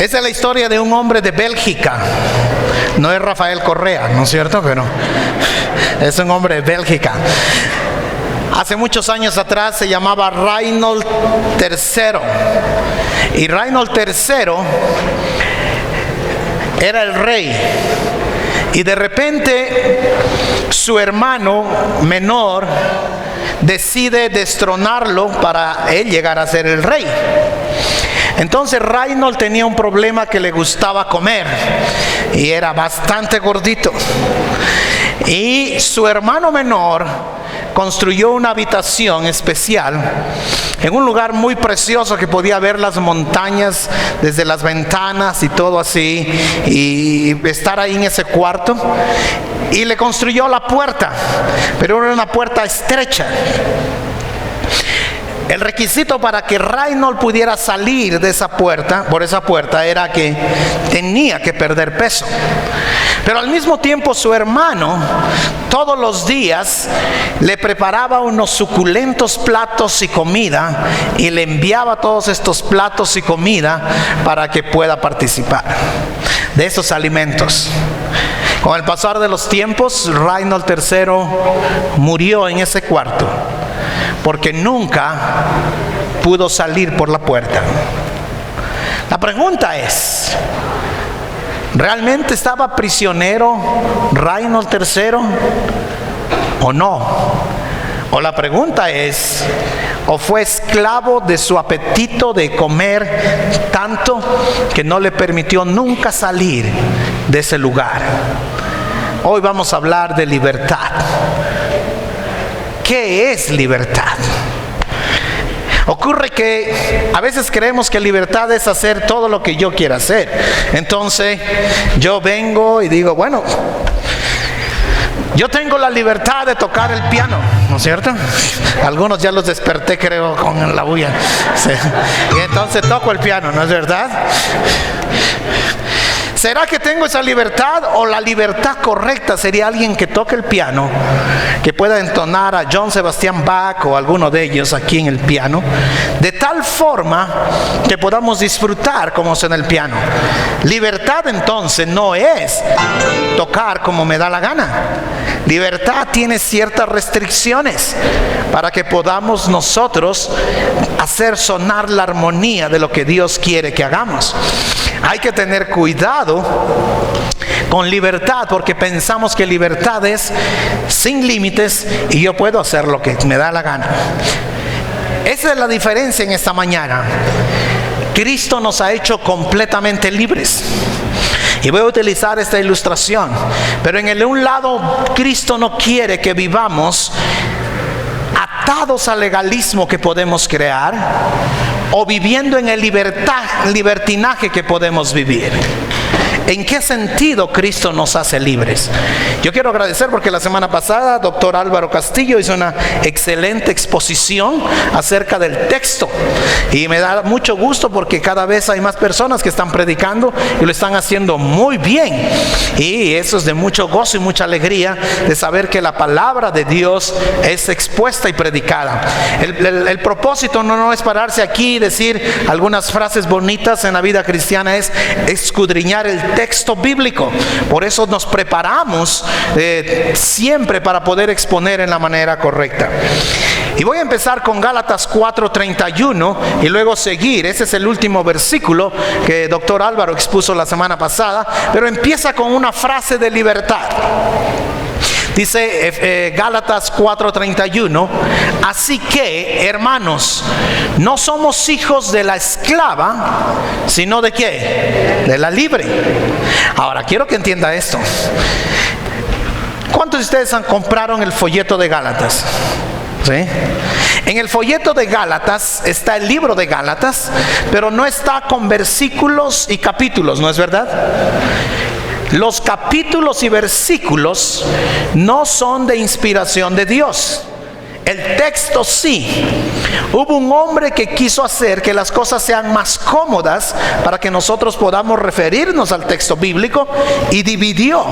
Esa es la historia de un hombre de Bélgica. No es Rafael Correa, ¿no es cierto? Pero es un hombre de Bélgica. Hace muchos años atrás se llamaba Reinhold III. Y Reinhold III era el rey. Y de repente su hermano menor decide destronarlo para él llegar a ser el rey. Entonces Reinhold tenía un problema, que le gustaba comer y era bastante gordito. Y su hermano menor construyó una habitación especial en un lugar muy precioso que podía ver las montañas desde las ventanas y todo así, y estar ahí en ese cuarto. Y le construyó la puerta, pero era una puerta estrecha. El requisito para que Reinhold pudiera salir de esa puerta, por esa puerta, era que tenía que perder peso. Pero al mismo tiempo su hermano todos los días le preparaba unos suculentos platos y comida, y le enviaba todos estos platos y comida para que pueda participar de esos alimentos. Con el pasar de los tiempos, Reinhold III murió en ese cuarto porque nunca pudo salir por la puerta. La pregunta es, ¿realmente estaba prisionero Reinhold III o no? O la pregunta es, ¿o fue esclavo de su apetito de comer tanto que no le permitió nunca salir de ese lugar? Hoy vamos a hablar de libertad. ¿Qué es libertad? Ocurre que a veces creemos que libertad es hacer todo lo que yo quiera hacer. Entonces yo vengo y digo, bueno, yo tengo la libertad de tocar el piano, ¿no es cierto? Algunos ya los desperté, creo, con la bulla. Sí. Y entonces toco el piano, ¿no es verdad? ¿Será que tengo esa libertad, o la libertad correcta sería alguien que toque el piano, que pueda entonar a Johann Sebastian Bach o alguno de ellos aquí en el piano, de tal forma que podamos disfrutar como suena el piano? Libertad entonces no es tocar como me da la gana. Libertad tiene ciertas restricciones para que podamos nosotros hacer sonar la armonía de lo que Dios quiere que hagamos. Hay que tener cuidado con libertad, porque pensamos que libertad es sin límites y yo puedo hacer lo que me da la gana. Esa es la diferencia en esta mañana. Cristo nos ha hecho completamente libres. Y voy a utilizar esta ilustración. Pero en el un lado, Cristo no quiere que vivamos atados al legalismo que podemos crear, o viviendo en el libertinaje que podemos vivir. ¿En qué sentido Cristo nos hace libres? Yo quiero agradecer porque la semana pasada doctor Álvaro Castillo hizo una excelente exposición acerca del texto, y me da mucho gusto porque cada vez hay más personas que están predicando y lo están haciendo muy bien, y eso es de mucho gozo y mucha alegría de saber que la palabra de Dios es expuesta y predicada. El propósito no es pararse aquí y decir algunas frases bonitas en la vida cristiana, es escudriñar el texto bíblico. Por eso nos preparamos siempre para poder exponer en la manera correcta. Y voy a empezar con Gálatas 4:31 y luego seguir. Ese es el último versículo que doctor Álvaro expuso la semana pasada, pero empieza con una frase de libertad. Dice Gálatas 4:31, así que, hermanos, no somos hijos de la esclava, sino ¿de qué? De la libre. Ahora, quiero que entienda esto. ¿Cuántos de ustedes compraron el folleto de Gálatas? ¿Sí? En el folleto de Gálatas está el libro de Gálatas, pero no está con versículos y capítulos, ¿no es verdad? Los capítulos y versículos no son de inspiración de Dios. El texto sí, hubo un hombre que quiso hacer que las cosas sean más cómodas para que nosotros podamos referirnos al texto bíblico, y dividió.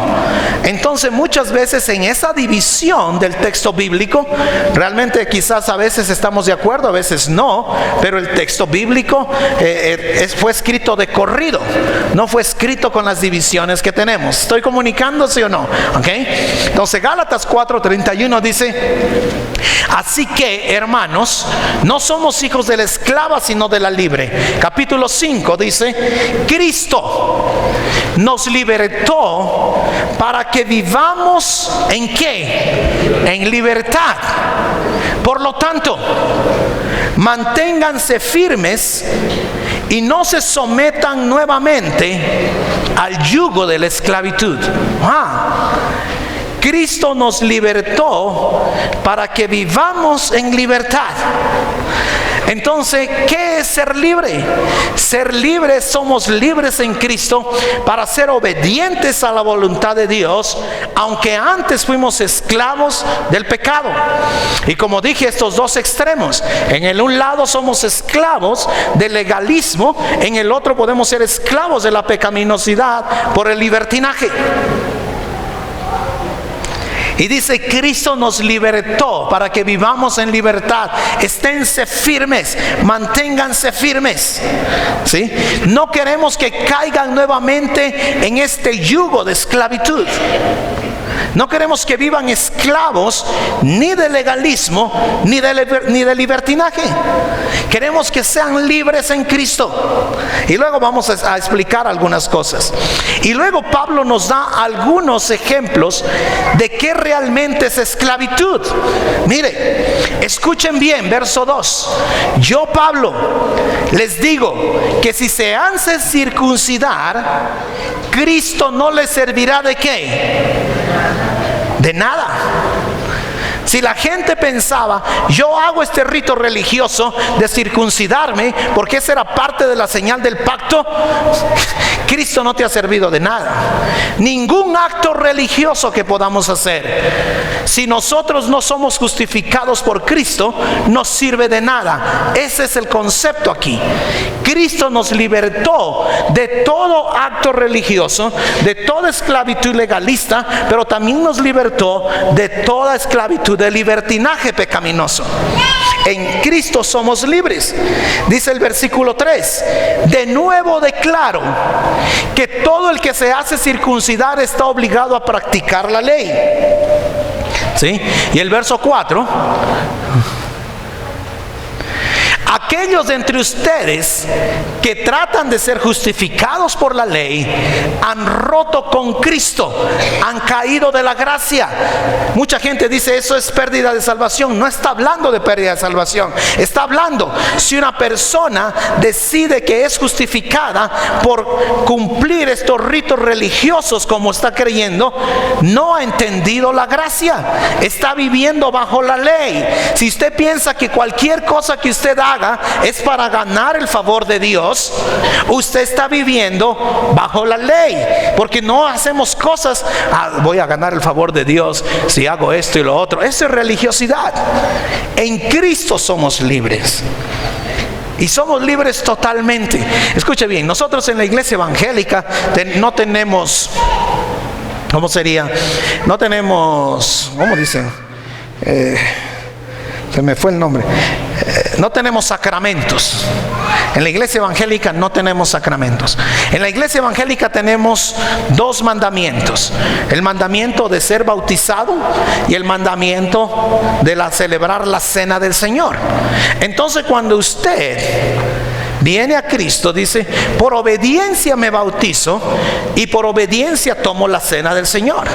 Entonces muchas veces en esa división del texto bíblico, realmente quizás a veces estamos de acuerdo, a veces no, pero el texto bíblico fue escrito de corrido, no fue escrito con las divisiones que tenemos. ¿Estoy comunicándose o no? ¿Okay? Entonces Gálatas 4:31 dice: así que, hermanos, no somos hijos de la esclava, sino de la libre. Capítulo 5 dice: Cristo nos libertó para que vivamos ¿en qué? En libertad. Por lo tanto, manténganse firmes y no se sometan nuevamente al yugo de la esclavitud. Cristo nos libertó para que vivamos en libertad. Entonces, ¿qué es ser libre? Ser libre, somos libres en Cristo para ser obedientes a la voluntad de Dios, aunque antes fuimos esclavos del pecado. Y como dije, estos dos extremos: en el un lado somos esclavos del legalismo, en el otro podemos ser esclavos de la pecaminosidad por el libertinaje. Y dice: Cristo nos libertó para que vivamos en libertad. Esténse firmes, manténganse firmes, ¿sí? No queremos que caigan nuevamente en este yugo de esclavitud. No queremos que vivan esclavos ni de legalismo ni de libertinaje. Queremos que sean libres en Cristo. Y luego vamos a explicar algunas cosas. Y luego Pablo nos da algunos ejemplos de qué realmente es esclavitud. Mire, escuchen bien, verso 2. Yo, Pablo, les digo que si se hacen circuncidar, Cristo no les servirá de ¿qué? De nada. Si la gente pensaba: yo hago este rito religioso de circuncidarme porque esa era parte de la señal del pacto, Cristo no te ha servido de nada. Ningún acto religioso que podamos hacer, si nosotros no somos justificados por Cristo, no sirve de nada. Ese es el concepto aquí. Cristo nos libertó de todo acto religioso, de toda esclavitud legalista, pero también nos libertó de toda esclavitud de libertinaje pecaminoso. En Cristo somos libres. Dice el versículo 3: de nuevo declaro que todo el que se hace circuncidar está obligado a practicar la ley. ¿Sí? Y el verso 4: aquellos de entre ustedes que tratan de ser justificados por la ley han roto con Cristo, han caído de la gracia. Mucha gente dice: eso es pérdida de salvación. No está hablando de pérdida de salvación. Está hablando si una persona decide que es justificada por cumplir estos ritos religiosos como está creyendo, no ha entendido la gracia, está viviendo bajo la ley. Si usted piensa que cualquier cosa que usted haga es para ganar el favor de Dios, usted está viviendo bajo la ley, porque no hacemos cosas: voy a ganar el favor de Dios si hago esto y lo otro. Eso es religiosidad. En Cristo somos libres. Y somos libres totalmente. Escuche bien, nosotros en la iglesia evangélica no tenemos, ¿cómo sería? No tenemos, ¿cómo dicen? Se me fue el nombre. No tenemos sacramentos. En la iglesia evangélica no tenemos sacramentos. En la iglesia evangélica tenemos dos mandamientos: el mandamiento de ser bautizado y el mandamiento de celebrar la cena del Señor. Entonces, cuando usted viene a Cristo, dice: por obediencia me bautizo y por obediencia tomo la cena del Señor.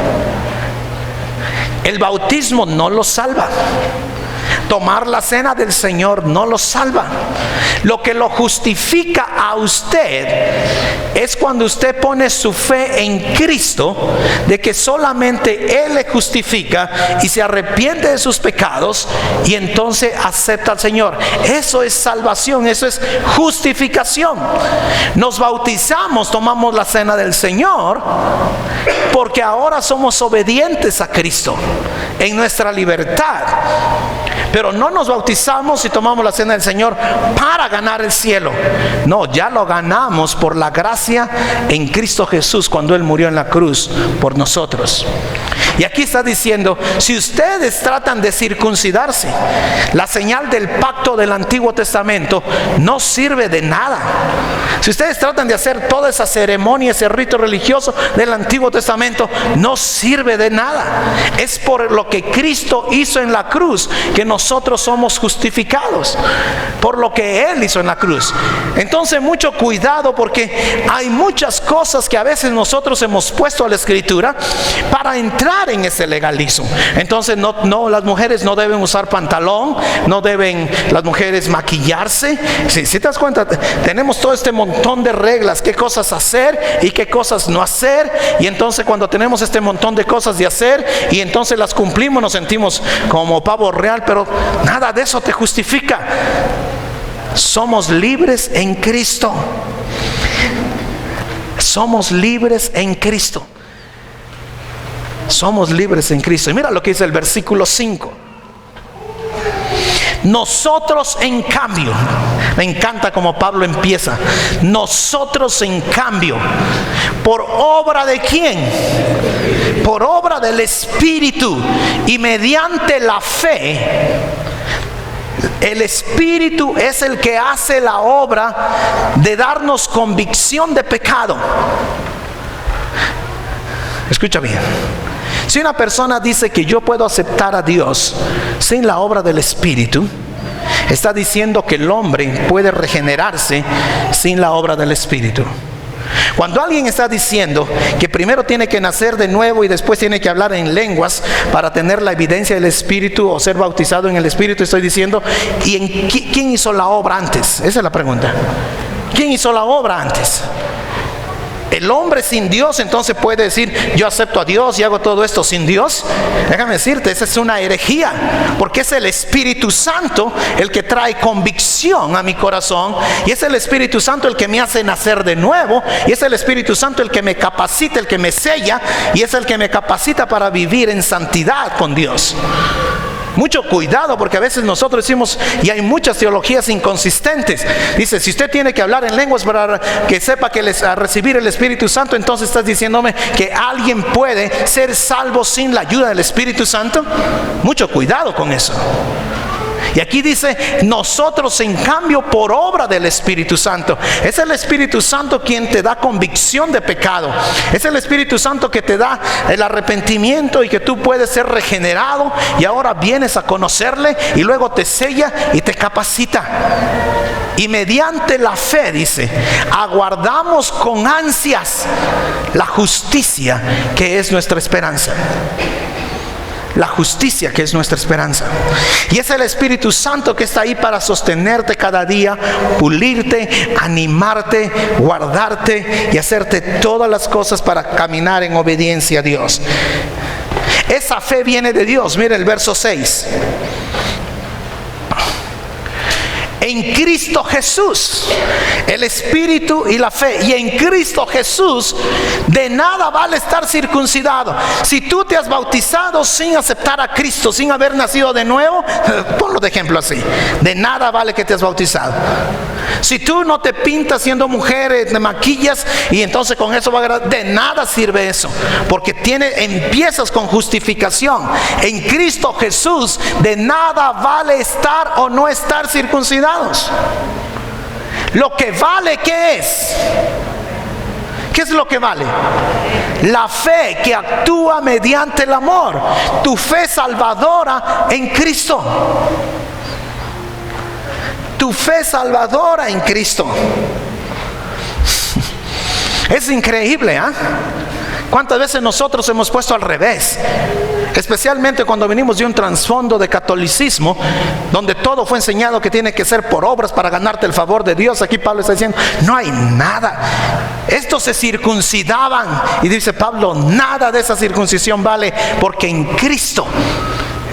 El bautismo no lo salva. Tomar la cena del Señor no lo salva. Lo que lo justifica a usted es cuando usted pone su fe en Cristo, de que solamente Él le justifica y se arrepiente de sus pecados, y entonces acepta al Señor. Eso es salvación, eso es justificación. Nos bautizamos, tomamos la cena del Señor, porque ahora somos obedientes a Cristo en nuestra libertad. pero no nos bautizamos y tomamos la cena del Señor para ganar el cielo. No, ya lo ganamos por la gracia en Cristo Jesús cuando Él murió en la cruz por nosotros. Y aquí está diciendo, si ustedes tratan de circuncidarse, la señal del pacto del Antiguo Testamento no sirve de nada. Si ustedes tratan de hacer toda esa ceremonia, ese rito religioso del Antiguo Testamento, no sirve de nada. Es por lo que Cristo hizo en la cruz que nosotros somos justificados, por lo que Él hizo en la cruz. Entonces mucho cuidado, porque hay muchas cosas que a veces nosotros hemos puesto a la Escritura para entrar en ese legalismo. Entonces no, las mujeres no deben usar pantalón, no deben las mujeres maquillarse. Si te das cuenta, tenemos todo este montón de reglas, qué cosas hacer y qué cosas no hacer. Y entonces cuando tenemos este montón de cosas de hacer y entonces las cumplimos, nos sentimos como pavo real, pero nada de eso te justifica. Somos libres en Cristo. Somos libres en Cristo. Somos libres en Cristo. Y mira lo que dice el versículo 5. Nosotros en cambio, me encanta como Pablo empieza. Nosotros en cambio, ¿por obra de quién? Por obra del Espíritu y mediante la fe. El Espíritu es el que hace la obra de darnos convicción de pecado. Escucha bien. Si una persona dice que yo puedo aceptar a Dios sin la obra del Espíritu, está diciendo que el hombre puede regenerarse sin la obra del Espíritu. Cuando alguien está diciendo que primero tiene que nacer de nuevo y después tiene que hablar en lenguas para tener la evidencia del Espíritu o ser bautizado en el Espíritu, estoy diciendo, ¿y quién hizo la obra antes? Esa es la pregunta. ¿Quién hizo la obra antes? El hombre sin Dios entonces puede decir, yo acepto a Dios y hago todo esto sin Dios. Déjame decirte, esa es una herejía, porque es el Espíritu Santo el que trae convicción a mi corazón, y es el Espíritu Santo el que me hace nacer de nuevo, y es el Espíritu Santo el que me capacita, el que me sella, y es el que me capacita para vivir en santidad con Dios. Mucho cuidado, porque a veces nosotros decimos, y hay muchas teologías inconsistentes. Dice, si usted tiene que hablar en lenguas para que sepa que a recibir el Espíritu Santo, entonces estás diciéndome que alguien puede ser salvo sin la ayuda del Espíritu Santo. Mucho cuidado con eso. Y aquí dice, nosotros en cambio por obra del Espíritu Santo. Es el Espíritu Santo quien te da convicción de pecado. Es el Espíritu Santo que te da el arrepentimiento y que tú puedes ser regenerado, y ahora vienes a conocerle y luego te sella y te capacita. Y mediante la fe, dice, aguardamos con ansias la justicia que es nuestra esperanza. La justicia que es nuestra esperanza. Y es el Espíritu Santo que está ahí para sostenerte cada día, pulirte, animarte, guardarte y hacerte todas las cosas para caminar en obediencia a Dios. Esa fe viene de Dios. Mire el verso 6. En Cristo Jesús, el Espíritu y la fe. Y en Cristo Jesús de nada vale estar circuncidado. Si tú te has bautizado sin aceptar a Cristo, sin haber nacido de nuevo, ponlo de ejemplo así, de nada vale que te has bautizado. Si tú no te pintas siendo mujer, te maquillas y entonces con eso va a agradar, de nada sirve eso, porque empiezas con justificación. En Cristo Jesús de nada vale estar o no estar circuncidado. Lo que vale, ¿qué es? ¿Qué es lo que vale? La fe que actúa mediante el amor. Tu fe salvadora en Cristo. Tu fe salvadora en Cristo. Es increíble, ¿eh? ¿Cuántas veces nosotros hemos puesto al revés? Especialmente cuando venimos de un trasfondo de catolicismo, donde todo fue enseñado que tiene que ser por obras para ganarte el favor de Dios. Aquí Pablo está diciendo, no hay nada. Estos se circuncidaban, y dice Pablo, nada de esa circuncisión vale, porque en Cristo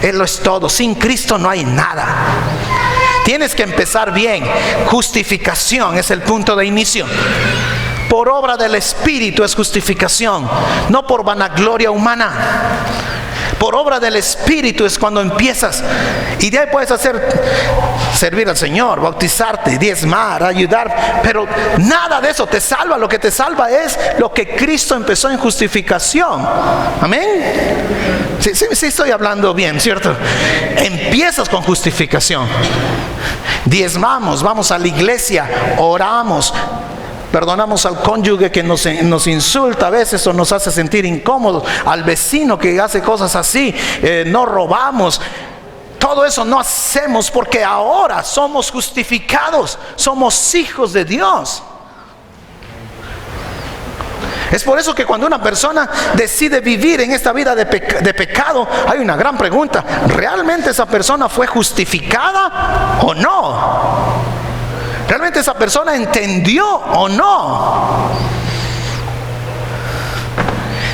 Él lo es todo. Sin Cristo no hay nada. Tienes que empezar bien. Justificación es el punto de inicio. Por obra del Espíritu es justificación, no por vanagloria humana. por obra del Espíritu es cuando empiezas. Y de ahí puedes servir al Señor, bautizarte, diezmar, ayudar. Pero nada de eso te salva. Lo que te salva es lo que Cristo empezó en justificación. Amén. Sí estoy hablando bien, ¿cierto? Empiezas con justificación. Diezmamos, vamos a la iglesia, oramos, perdonamos al cónyuge que nos insulta a veces o nos hace sentir incómodos, al vecino que hace cosas así, no robamos. Todo eso no hacemos porque ahora somos justificados, somos hijos de Dios. Es por eso que cuando una persona decide vivir en esta vida de pecado, hay una gran pregunta: ¿realmente esa persona fue justificada o no? ¿Realmente esa persona entendió o no?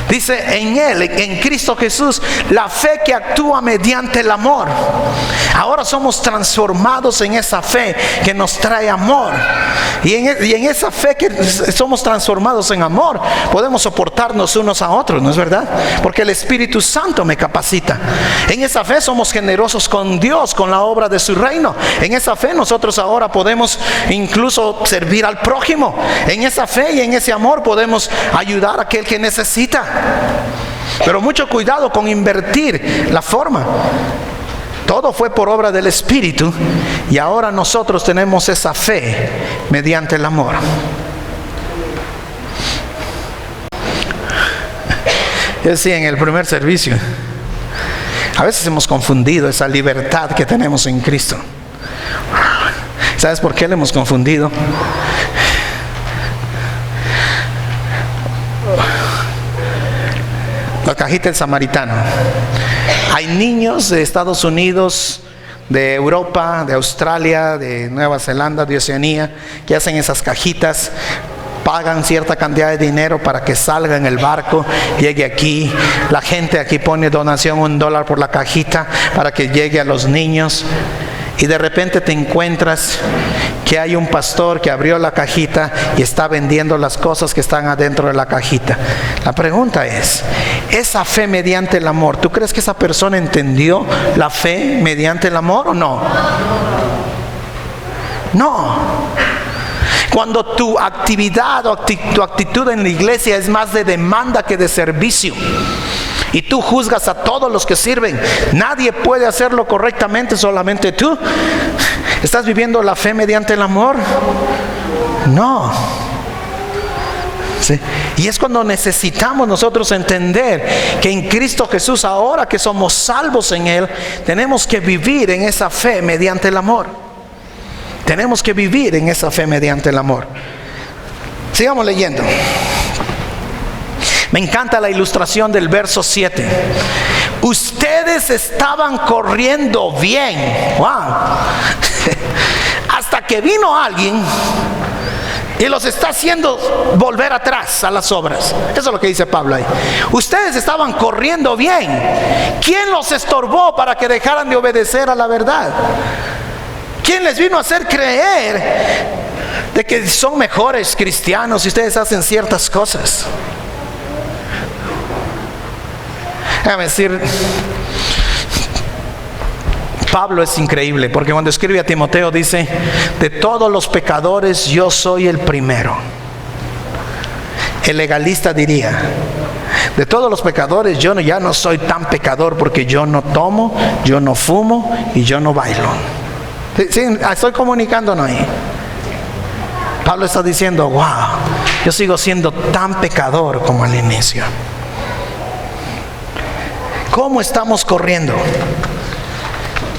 Dice en Él, en Cristo Jesús, la fe que actúa mediante el amor. Ahora somos transformados en esa fe que nos trae amor. Y en esa fe que somos transformados en amor, podemos soportarnos unos a otros, ¿no es verdad? Porque el Espíritu Santo me capacita. En esa fe somos generosos con Dios, con la obra de su reino. En esa fe nosotros ahora podemos incluso servir al prójimo. En esa fe y en ese amor podemos ayudar a aquel que necesita. Pero mucho cuidado con invertir la forma. Todo fue por obra del Espíritu, y ahora nosotros tenemos esa fe mediante el amor. Yo decía en el primer servicio, a veces hemos confundido esa libertad que tenemos en Cristo. ¿Sabes por qué la hemos confundido? La cajita del samaritano. Hay niños de Estados Unidos, de Europa, de Australia, de Nueva Zelanda, de Oceanía, que hacen esas cajitas, pagan cierta cantidad de dinero para que salga en el barco, llegue aquí. La gente aquí pone donación $1 por la cajita para que llegue a los niños. Y de repente te encuentras que hay un pastor que abrió la cajita y está vendiendo las cosas que están adentro de la cajita. La pregunta es, ¿esa fe mediante el amor, tú crees que esa persona entendió la fe mediante el amor o no? No. Cuando tu actividad o tu actitud en la iglesia es más de demanda que de servicio, y tú juzgas a todos los que sirven, nadie puede hacerlo correctamente, solamente tú, ¿estás viviendo la fe mediante el amor? No. ¿Sí? Y es cuando necesitamos nosotros entender que en Cristo Jesús, ahora que somos salvos en Él, tenemos que vivir en esa fe mediante el amor. Tenemos que vivir en esa fe mediante el amor. Sigamos leyendo. Me encanta la ilustración del verso 7. Ustedes estaban corriendo bien. Wow. Hasta que vino alguien y los está haciendo volver atrás a las obras. Eso es lo que dice Pablo ahí. Ustedes estaban corriendo bien. ¿Quién los estorbó para que dejaran de obedecer a la verdad? ¿Quién les vino a hacer creer de que son mejores cristianos si ustedes hacen ciertas cosas? Déjame decir, Pablo es increíble, porque cuando escribe a Timoteo dice: de todos los pecadores yo soy el primero. El legalista diría: de todos los pecadores yo ya no soy tan pecador, porque yo no tomo, yo no fumo y yo no bailo. ¿Sí? Estoy comunicándonos ahí. Pablo está diciendo: wow, yo sigo siendo tan pecador como al inicio. ¿Cómo estamos corriendo?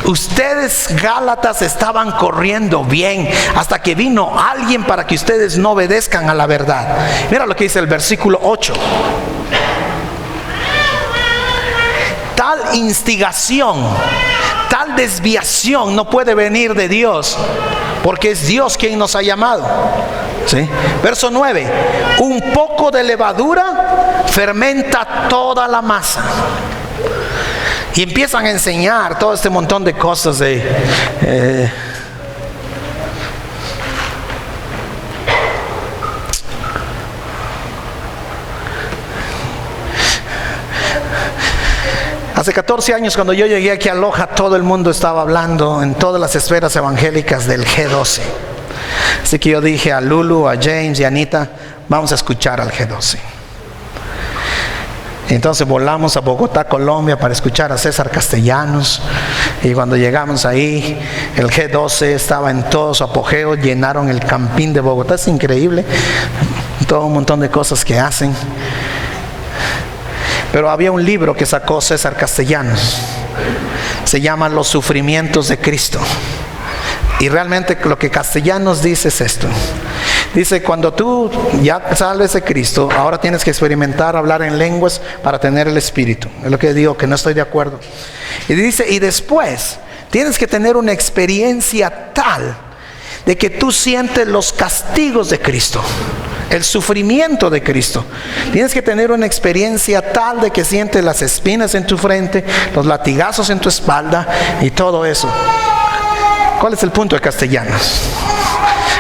Ustedes, Gálatas, estaban corriendo bien hasta que vino alguien para que ustedes no obedezcan a la verdad. Mira lo que dice el versículo 8. Tal instigación, tal desviación no puede venir de Dios, porque es Dios quien nos ha llamado. ¿Sí? Verso 9. Un poco de levadura fermenta toda la masa. Y empiezan a enseñar todo este montón de cosas de Hace 14 años cuando yo llegué aquí a Loja, todo el mundo estaba hablando en todas las esferas evangélicas del G12. Así que yo dije a Lulu, a James y a Anita, vamos a escuchar al G12. Entonces volamos a Bogotá, Colombia, para escuchar a César Castellanos. Y cuando llegamos ahí, el G12 estaba en todo su apogeo. Llenaron el campín de Bogotá. Es increíble, todo un montón de cosas que hacen. Pero había un libro que sacó César Castellanos, se llama Los sufrimientos de Cristo. Y realmente lo que Castellanos dice es esto. Dice, cuando tú ya sales de Cristo, ahora tienes que experimentar hablar en lenguas para tener el Espíritu. Es lo que digo, que no estoy de acuerdo. Y dice, y después tienes que tener una experiencia tal de que tú sientes los castigos de Cristo, el sufrimiento de Cristo. Tienes que tener una experiencia tal de que sientes las espinas en tu frente, los latigazos en tu espalda y todo eso. ¿Cuál es el punto de Castellanos?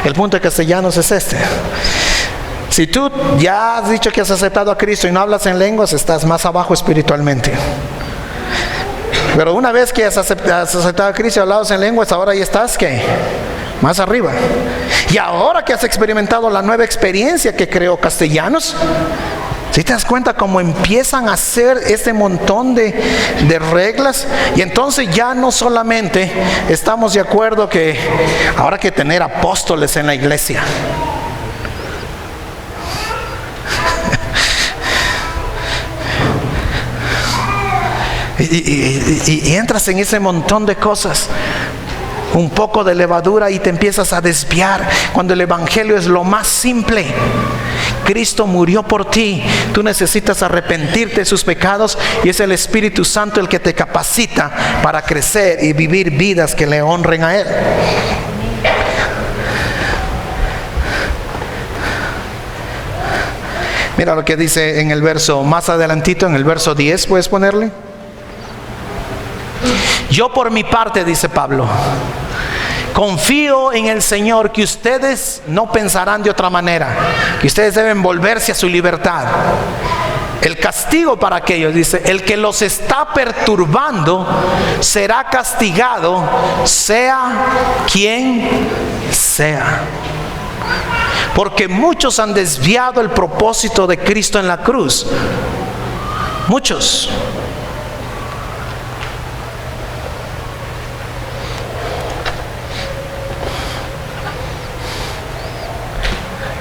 El punto de Castellanos es este. Si tú ya has dicho que has aceptado a Cristo y no hablas en lenguas, estás más abajo espiritualmente. Pero una vez que has aceptado a Cristo y hablado en lenguas, ahora ya estás, ¿qué? Más arriba. Y ahora que has experimentado la nueva experiencia que creó Castellanos, ¿sí te das cuenta cómo empiezan a hacer este montón de reglas? Y entonces ya no solamente estamos de acuerdo que ahora hay que tener apóstoles en la iglesia. Y entras en ese montón de cosas. Un poco de levadura y te empiezas a desviar, cuando el evangelio es lo más simple. Cristo murió por ti, tú necesitas arrepentirte de sus pecados y es el Espíritu Santo el que te capacita para crecer y vivir vidas que le honren a Él. Mira lo que dice en el verso más adelantito, en el verso 10, ¿puedes ponerle? Yo por mi parte, dice Pablo, confío en el Señor que ustedes no pensarán de otra manera, que ustedes deben volverse a su libertad. El castigo para aquellos, dice, el que los está perturbando será castigado, sea quien sea. Porque muchos han desviado el propósito de Cristo en la cruz. Muchos.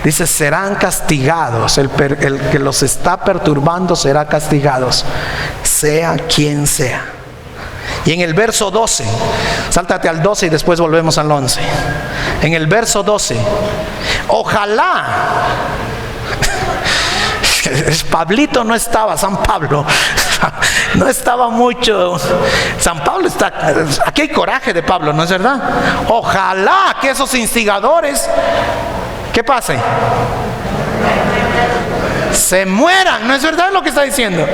Dice, serán castigados. El que los está perturbando será castigados, sea quien sea. Y en el verso 12, sáltate al 12 y después volvemos al 11. En el verso 12, ojalá. Pablito no estaba, San Pablo no estaba mucho. San Pablo está, aquí hay coraje de Pablo, ¿no es verdad? Ojalá que esos instigadores, ¿qué pase? Se mueran, ¿no es verdad lo que está diciendo?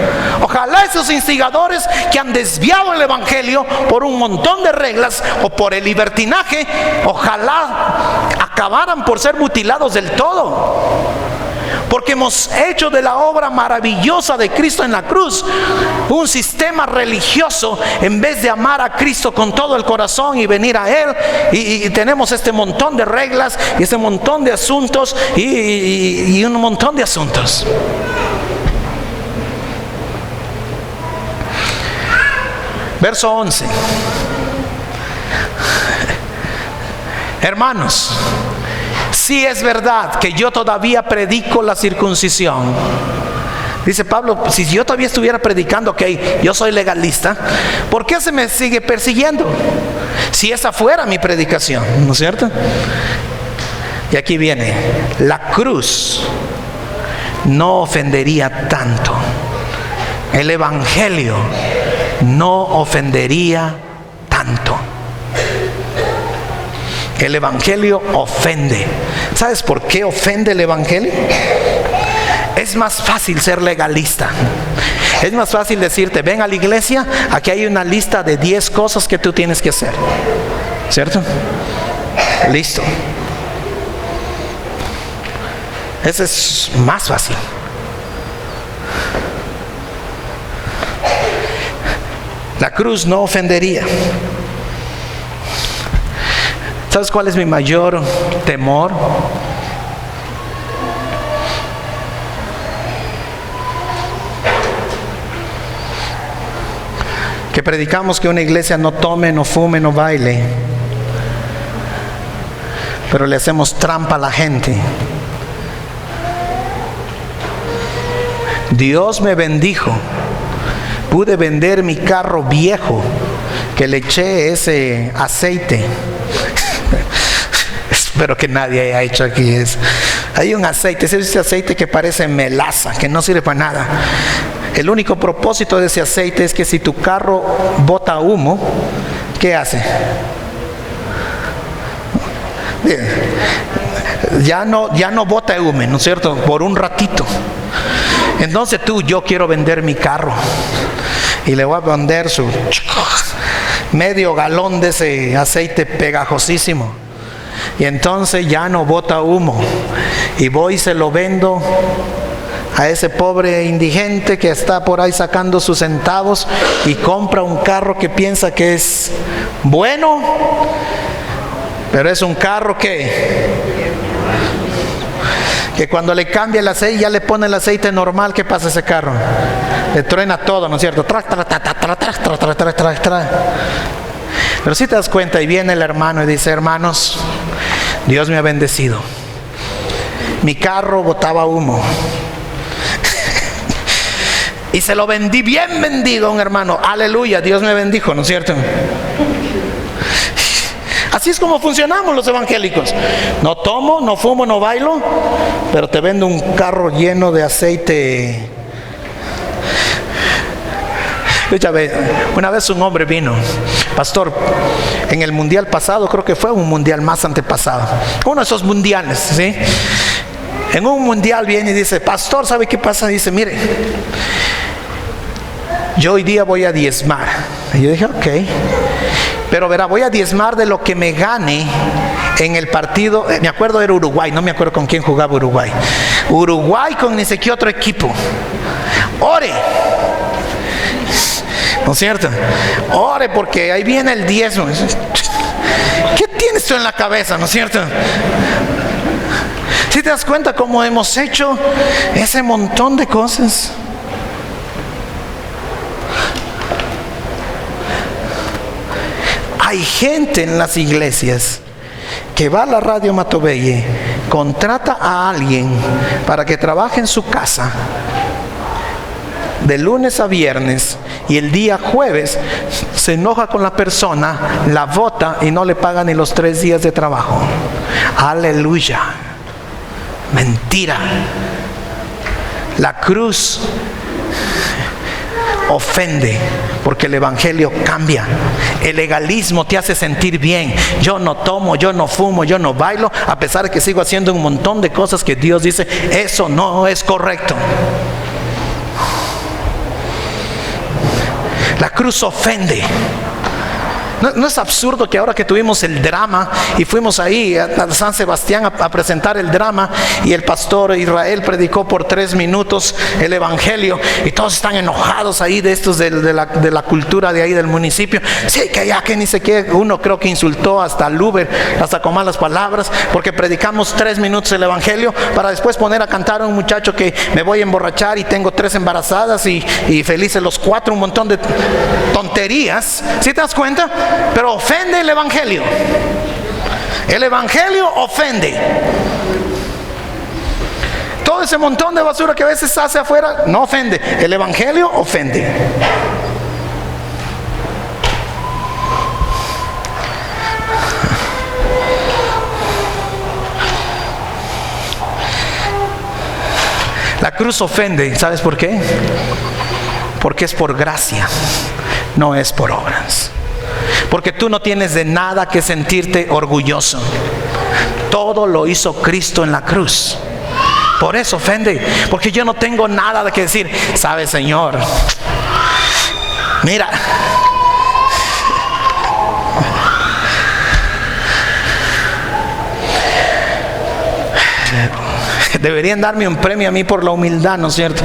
Ojalá esos instigadores que han desviado el evangelio por un montón de reglas o por el libertinaje, ojalá acabaran por ser mutilados del todo. Porque hemos hecho de la obra maravillosa de Cristo en la cruz un sistema religioso en vez de amar a Cristo con todo el corazón y venir a Él. Y tenemos este montón de reglas y este montón de asuntos y un montón de asuntos. Verso 11. Hermanos, si es verdad que yo todavía predico la circuncisión, dice Pablo, si yo todavía estuviera predicando, ok, yo soy legalista, ¿por qué se me sigue persiguiendo? Si esa fuera mi predicación, ¿no es cierto? Y aquí viene, la cruz no ofendería tanto, el evangelio no ofendería tanto. El evangelio ofende. ¿Sabes por qué ofende el evangelio? Es más fácil ser legalista. Es más fácil decirte, ven a la iglesia, aquí hay una lista de 10 cosas que tú tienes que hacer, ¿cierto? Listo. Ese es más fácil. La cruz no ofendería. ¿Sabes cuál es mi mayor temor? Que predicamos que una iglesia no tome, no fume, no baile, pero le hacemos trampa a la gente. Dios me bendijo. Pude vender mi carro viejo que le eché ese aceite. Espero que nadie haya hecho aquí eso. Hay un aceite, ese aceite que parece melaza, que no sirve para nada. El único propósito de ese aceite es que si tu carro bota humo, ¿qué hace? Ya no bota humo, ¿no es cierto? Por un ratito. Entonces yo quiero vender mi carro y le voy a vender su medio galón de ese aceite pegajosísimo, y entonces ya no bota humo, y voy y se lo vendo a ese pobre indigente que está por ahí sacando sus centavos y compra un carro que piensa que es bueno, pero es un carro que cuando le cambia el aceite, ya le pone el aceite normal, ¿qué pasa a ese carro? Le truena todo, ¿no es cierto? Pero si te das cuenta, y viene el hermano y dice: hermanos, Dios me ha bendecido. Mi carro botaba humo y se lo vendí bien vendido a un hermano. Aleluya, Dios me bendijo, ¿no es cierto? Así es como funcionamos los evangélicos. No tomo, no fumo, no bailo, pero te vendo un carro lleno de aceite. Una vez un hombre vino: pastor, en el mundial pasado, creo que fue un mundial más antepasado, uno de esos mundiales, ¿sí? En un mundial viene y dice: pastor, ¿sabe qué pasa? Dice: mire, yo hoy día voy a diezmar. Y yo dije: ok, pero verá, voy a diezmar de lo que me gane en el partido. Me acuerdo era Uruguay, no me acuerdo con quién jugaba Uruguay con ni sé qué otro equipo. Ore, ¿no es cierto? Ore, porque ahí viene el diezmo. ¿Qué tienes tú en la cabeza, no es cierto? ¿Sí te das cuenta cómo hemos hecho ese montón de cosas? Hay gente en las iglesias que va a la radio Matobelle, contrata a alguien para que trabaje en su casa de lunes a viernes, y el día jueves se enoja con la persona, la bota y no le paga ni los 3 días de trabajo. Aleluya. Mentira. La cruz ofende, porque el evangelio cambia. El legalismo te hace sentir bien. Yo no tomo, yo no fumo, yo no bailo, a pesar de que sigo haciendo un montón de cosas que Dios dice: eso no es correcto. La cruz ofende. ¿No es absurdo que ahora que tuvimos el drama y fuimos ahí a San Sebastián a presentar el drama, y el pastor Israel predicó por 3 minutos el evangelio, y todos están enojados ahí de estos de la cultura de ahí del municipio? Sí, que ya que ni sé qué, uno creo que insultó hasta al Uber, hasta con malas palabras, porque predicamos 3 minutos el evangelio para después poner a cantar a un muchacho que me voy a emborrachar y tengo 3 embarazadas y felices los 4, un montón de tonterías. ¿Sí te das cuenta? Pero ofende el evangelio. El evangelio ofende. Todo ese montón de basura que a veces hace afuera no ofende. El evangelio ofende. La cruz ofende. ¿Sabes por qué? Porque es por gracia, no es por obras. Porque tú no tienes de nada que sentirte orgulloso. Todo lo hizo Cristo en la cruz. Por eso ofende. Porque yo no tengo nada de que decir: ¿sabe, Señor? Mira, deberían darme un premio a mí por la humildad, ¿no es cierto?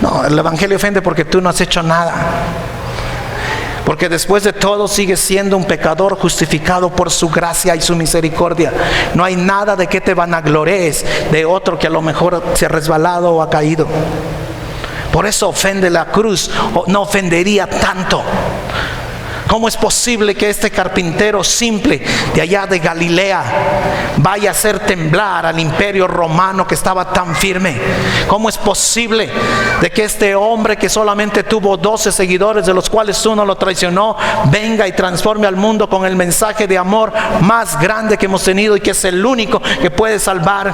No, el evangelio ofende porque tú no has hecho nada. Porque después de todo sigue siendo un pecador justificado por su gracia y su misericordia. No hay nada de que te vanaglories de otro que a lo mejor se ha resbalado o ha caído. Por eso ofende la cruz, o no ofendería tanto. ¿Cómo es posible que este carpintero simple de allá de Galilea vaya a hacer temblar al imperio romano que estaba tan firme? ¿Cómo es posible de que este hombre que solamente tuvo 12 seguidores, de los cuales uno lo traicionó, venga y transforme al mundo con el mensaje de amor más grande que hemos tenido y que es el único que puede salvar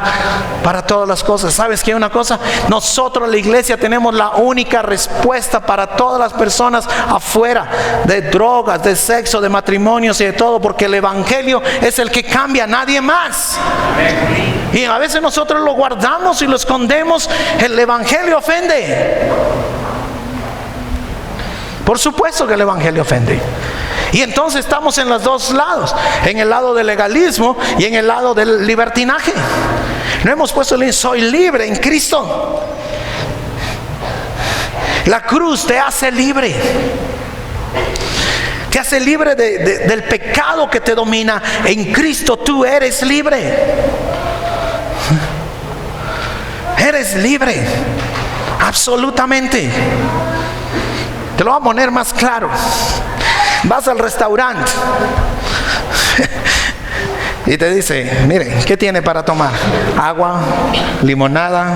para todas las cosas? ¿Sabes qué? Una cosa, nosotros la iglesia tenemos la única respuesta para todas las personas afuera de drogas, de sexo, de matrimonios y de todo, porque el evangelio es el que cambia, nadie más. Y a veces nosotros lo guardamos y lo escondemos. El evangelio ofende. Por supuesto que el evangelio ofende. Y entonces estamos en los dos lados, en el lado del legalismo y en el lado del libertinaje. No hemos puesto el soy libre en Cristo. La cruz te hace libre. Te hace libre del pecado que te domina. En Cristo tú eres libre. Eres libre, absolutamente. Te lo voy a poner más claro. Vas al restaurante y te dice: mire, ¿qué tiene para tomar? Agua, limonada,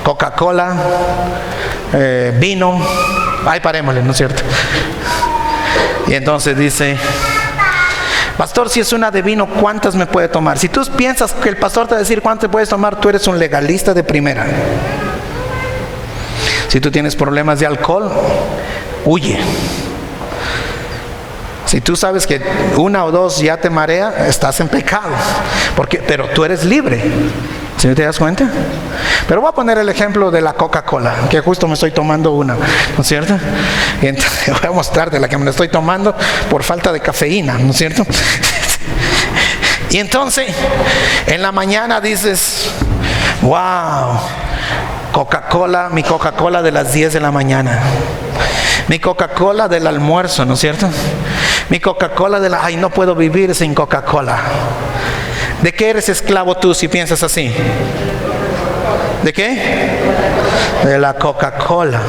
Coca-Cola, vino. Ahí parémosle, ¿no es cierto? Y entonces dice: pastor, si es una de vino, ¿cuántas me puede tomar? Si tú piensas que el pastor te va a decir cuántas puedes tomar, tú eres un legalista de primera. Si tú tienes problemas de alcohol, huye. Si tú sabes que una o dos ya te marea, estás en pecado. Pero tú eres libre. ¿Sí te das cuenta? Pero voy a poner el ejemplo de la Coca-Cola, que justo me estoy tomando una, ¿no es cierto? Y entonces voy a mostrarte la que me la estoy tomando por falta de cafeína, ¿no es cierto? Y entonces en la mañana dices: wow, Coca-Cola, mi Coca-Cola de las 10 de la mañana, mi Coca-Cola del almuerzo, ¿no es cierto? Mi Coca-Cola de la... ay, no puedo vivir sin Coca-Cola. ¿De qué eres esclavo tú si piensas así? ¿De qué? De la Coca-Cola.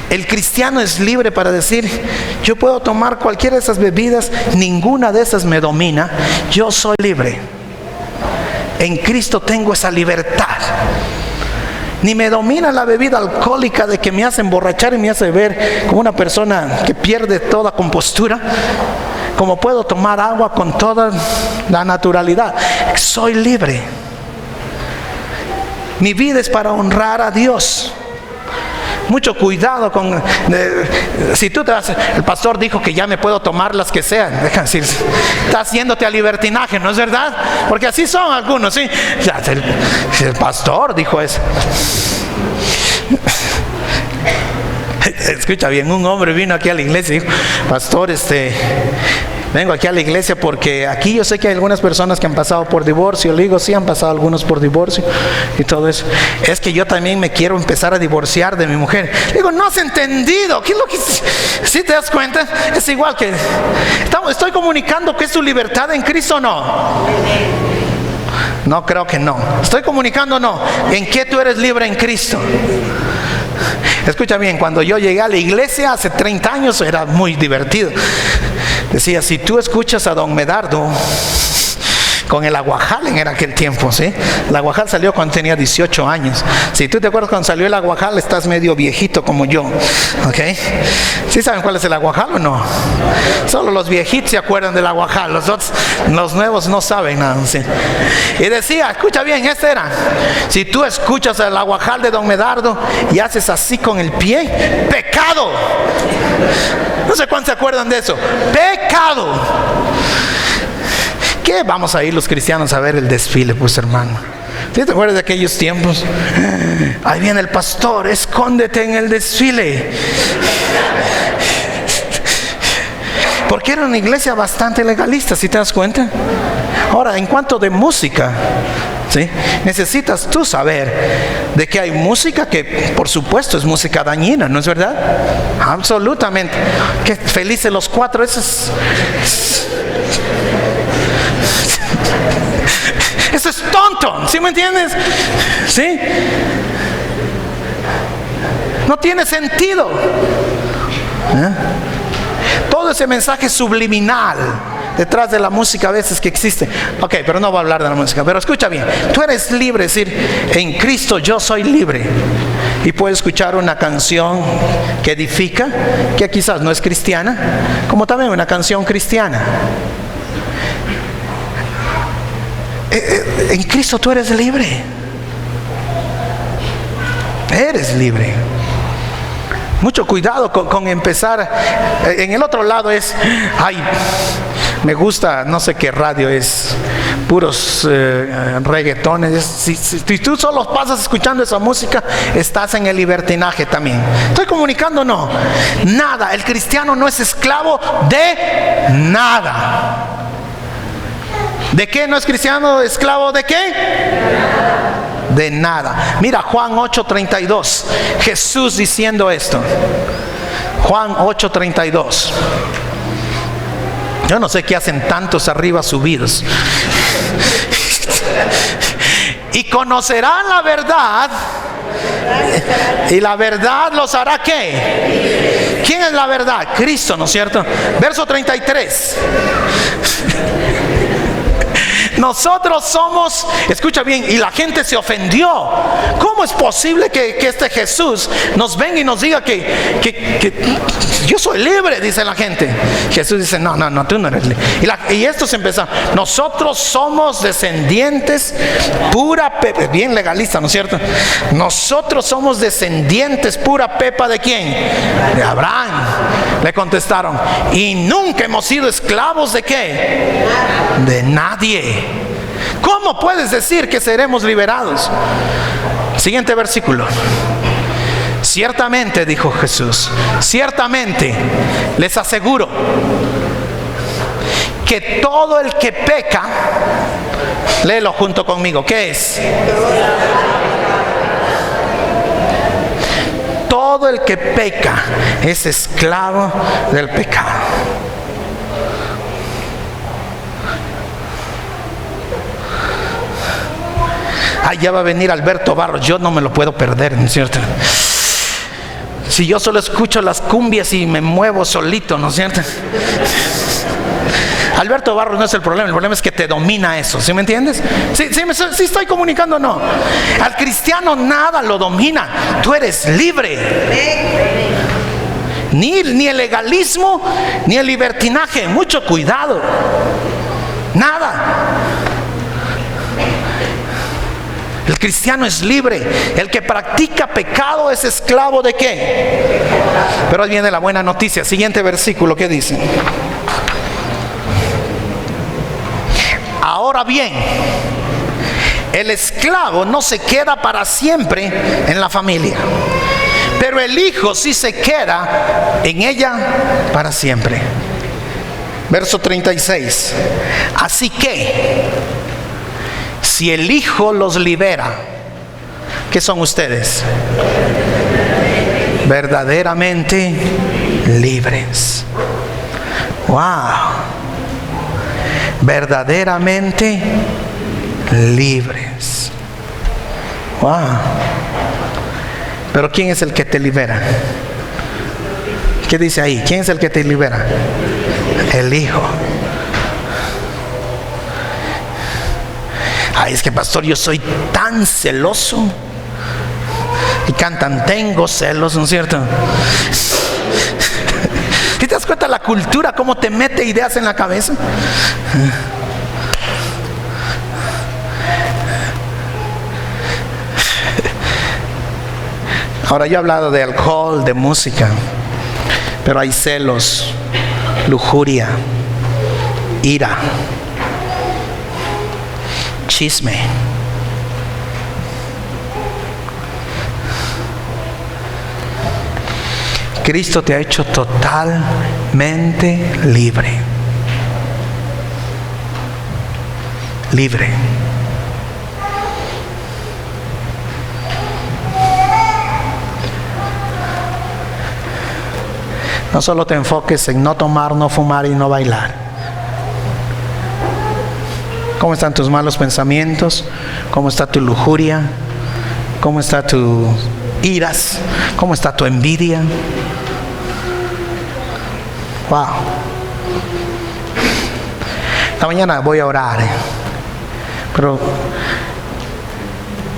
El cristiano es libre para decir: yo puedo tomar cualquiera de esas bebidas, ninguna de esas me domina, yo soy libre. En Cristo tengo esa libertad. Ni me domina la bebida alcohólica de que me hace emborrachar y me hace ver como una persona que pierde toda compostura, como puedo tomar agua con toda la naturalidad. Soy libre. Mi vida es para honrar a Dios. Mucho cuidado con... si tú te vas... el pastor dijo que ya me puedo tomar las que sean. Deja decir, está haciéndote a libertinaje, ¿no es verdad? Porque así son algunos, ¿sí? El pastor dijo eso. Escucha bien, un hombre vino aquí a la iglesia y dijo: pastor, vengo aquí a la iglesia porque aquí yo sé que hay algunas personas que han pasado por divorcio. Le digo: sí, han pasado algunos por divorcio y todo eso. Es que yo también me quiero empezar a divorciar de mi mujer. Le digo: no has entendido. ¿Qué es lo que... ¿sí te das cuenta? Es igual que... estoy comunicando que es tu libertad en Cristo, ¿o no? No, creo que no. Estoy comunicando, no. ¿En qué tú eres libre en Cristo? Escucha bien, cuando yo llegué a la iglesia hace 30 años era muy divertido. Decía: si tú escuchas a don Medardo con el aguajal en aquel tiempo, ¿sí? El aguajal salió cuando tenía 18 años. Si tú te acuerdas cuando salió el aguajal, estás medio viejito como yo, ¿ok? ¿Sí saben cuál es el aguajal o no? Solo los viejitos se acuerdan del aguajal, los nuevos no saben nada, ¿sí? Y decía, escucha bien, este era: si tú escuchas el aguajal de don Medardo y haces así con el pie, pecado. No sé cuántos se acuerdan de eso. Pecado. ¿Qué vamos a ir los cristianos a ver el desfile, pues, hermano? ¿Sí te acuerdas de aquellos tiempos? Ahí viene el pastor, escóndete en el desfile. Porque era una iglesia bastante legalista, ¿sí te das cuenta? Ahora, en cuanto de música, ¿sí? Necesitas tú saber de que hay música que por supuesto es música dañina, ¿no es verdad? Absolutamente. Que felices los cuatro, eso es tonto, ¿sí me entiendes? ¿Sí? No tiene sentido. Todo ese mensaje subliminal detrás de la música a veces que existe. Ok, pero no voy a hablar de la música. Pero escucha bien, tú eres libre, es decir, en Cristo yo soy libre. Y puedes escuchar una canción que edifica, que quizás no es cristiana, como también una canción cristiana. En Cristo tú eres libre. Eres libre. Mucho cuidado con empezar. En el otro lado es, ay, me gusta, no sé qué radio es, puros reggaetones. Si tú solo pasas escuchando esa música, estás en el libertinaje también. ¿Estoy comunicando? No. Nada. El cristiano no es esclavo de nada. ¿De qué no es cristiano esclavo? ¿De qué? De nada. Mira Juan 8:32, Jesús diciendo esto. Juan 8:32. Yo no sé qué hacen tantos arriba subidos. Y conocerán la verdad, y la verdad los hará ¿qué? ¿Quién es la verdad? Cristo, ¿no es cierto? Verso 33. Nosotros somos, escucha bien, y la gente se ofendió. ¿Cómo es posible que este Jesús nos venga y nos diga que yo soy libre? Dice la gente. Jesús dice, no, tú no eres libre. Y estos empezaron, nosotros somos descendientes pura pepa, bien legalista, ¿no es cierto? Nosotros somos descendientes pura pepa ¿de quién? De Abraham. Le contestaron, y nunca hemos sido esclavos ¿de qué? De nadie. ¿Cómo puedes decir que seremos liberados? Siguiente versículo. Ciertamente, dijo Jesús, ciertamente les aseguro que todo el que peca, léelo junto conmigo, ¿qué es? Todo el que peca es esclavo del pecado. Ya va a venir Alberto Barros, yo no me lo puedo perder, ¿no es cierto? Si yo solo escucho las cumbias y me muevo solito, ¿no es cierto? Alberto Barros no es el problema es que te domina eso, ¿sí me entiendes? ¿Sí estoy comunicando o no? Al cristiano nada lo domina, tú eres libre. Ni el legalismo, ni el libertinaje, mucho cuidado. Nada. El cristiano es libre. El que practica pecado es esclavo ¿de qué? Pero ahí viene la buena noticia. Siguiente versículo, ¿qué dice? Ahora bien, el esclavo no se queda para siempre en la familia, pero el hijo sí se queda en ella para siempre. Verso 36. Así que si el Hijo los libera, ¿qué son ustedes? Verdaderamente libres. Wow. Verdaderamente libres. Wow. Pero ¿quién es el que te libera? ¿Qué dice ahí? ¿Quién es el que te libera? El Hijo. Ay, es que pastor, yo soy tan celoso. Y cantan, tengo celos, ¿no es cierto? ¿Te das cuenta la cultura cómo te mete ideas en la cabeza? Ahora, yo he hablado de alcohol, de música, pero hay celos, lujuria, ira, chisme. Cristo te ha hecho totalmente libre. Libre. No solo te enfoques en no tomar, no fumar y no bailar. ¿Cómo están tus malos pensamientos? ¿Cómo está tu lujuria? ¿Cómo está tu iras? ¿Cómo está tu envidia? Wow. Esta mañana voy a orar, pero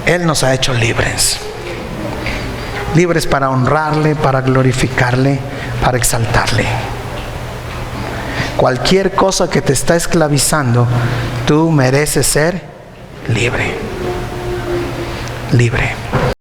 Él nos ha hecho libres. Libres para honrarle, para glorificarle, para exaltarle. Cualquier cosa que te está esclavizando, tú mereces ser libre. Libre.